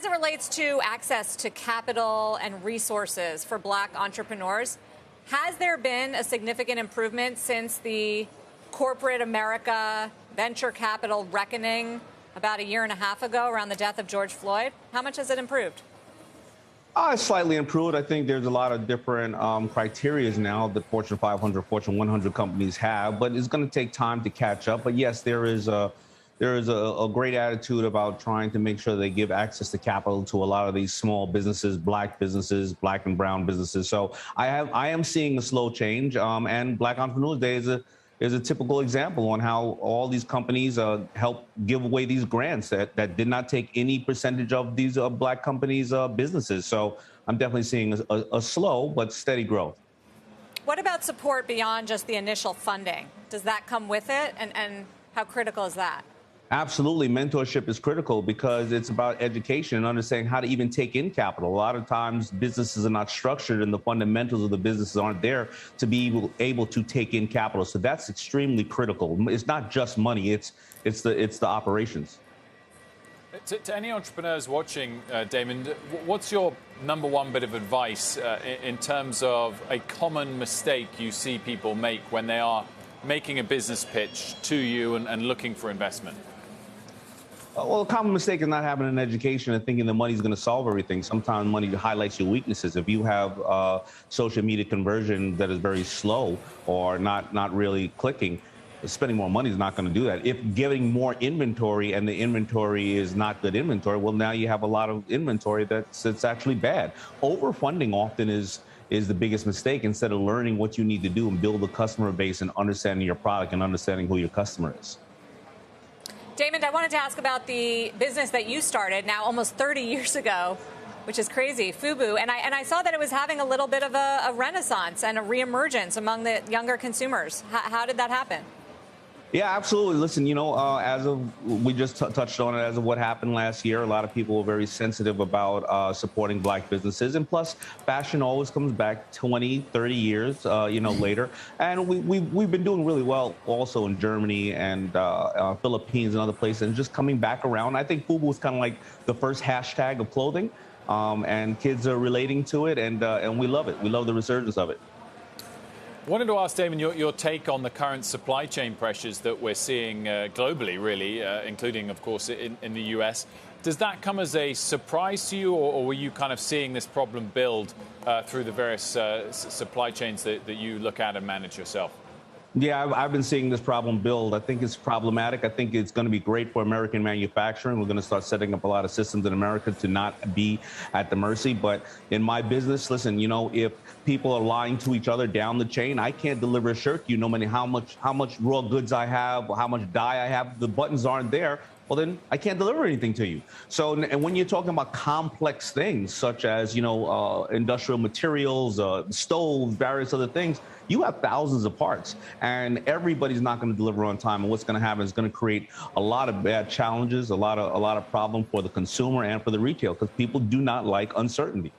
as it relates to access to capital and resources for black entrepreneurs, has there been a significant improvement since the corporate America venture capital reckoning about a year and a half ago around the death of George Floyd? How much has it improved? It's slightly improved. I think there's a lot of different criteria now that Fortune 500, Fortune 100 companies have, but it's going to take time to catch up. But yes, there is a great attitude about trying to make sure they give access to capital to a lot of these small businesses, black and brown businesses. So I am seeing a slow change, and Black Entrepreneurs Day is a typical example on how all these companies help give away these grants that did not take any percentage of these black companies' businesses. So I'm definitely seeing a slow but steady growth. What about support beyond just the initial funding? Does that come with it? And how critical is that? Absolutely. Mentorship is critical because it's about education and understanding how to even take in capital. A lot of times businesses are not structured and the fundamentals of the businesses aren't there to be able to take in capital. So that's extremely critical. It's not just money. It's the operations. To any entrepreneurs watching, Daymond, what's your number one bit of advice in terms of a common mistake you see people make when they are making a business pitch to you and looking for investment? Well, a common mistake is not having an education and thinking the money is going to solve everything. Sometimes money highlights your weaknesses. If you have social media conversion that is very slow or not really clicking, spending more money is not going to do that. If getting more inventory and the inventory is not good inventory, well, now you have a lot of inventory that's actually bad. Overfunding often is the biggest mistake instead of learning what you need to do and build a customer base and understanding your product and understanding who your customer is. Daymond, I wanted to ask about the business that you started now almost 30 years ago, which is crazy, FUBU. And I saw that it was having a little bit of a renaissance and a reemergence among the younger consumers. How did that happen? Yeah, absolutely. Listen, we just touched on it, as of what happened last year, a lot of people were very sensitive about supporting black businesses. And plus, fashion always comes back 20, 30 years, later. And we've been doing really well also in Germany and Philippines and other places, and just coming back around. I think FUBU was kind of like the first hashtag of clothing, and kids are relating to it, and we love it. We love the resurgence of it. Wanted to ask, Daymond, your take on the current supply chain pressures that we're seeing globally, really, including, of course, in the U.S. Does that come as a surprise to you, or were you kind of seeing this problem build through the various supply chains that you look at and manage yourself? Yeah, I've been seeing this problem build. I think it's problematic. I think it's going to be great for American manufacturing. We're going to start setting up a lot of systems in America to not be at the mercy. But in my business, listen, if people are lying to each other down the chain, I can't deliver a shirt to you no matter how much raw goods I have or how much dye I have. The buttons aren't there. Well, then I can't deliver anything to you. So, and when you're talking about complex things such as, industrial materials, stoves, various other things, you have thousands of parts, and everybody's not going to deliver on time. And what's going to happen is going to create a lot of bad challenges, a lot of problem for the consumer and for the retail, because people do not like uncertainty.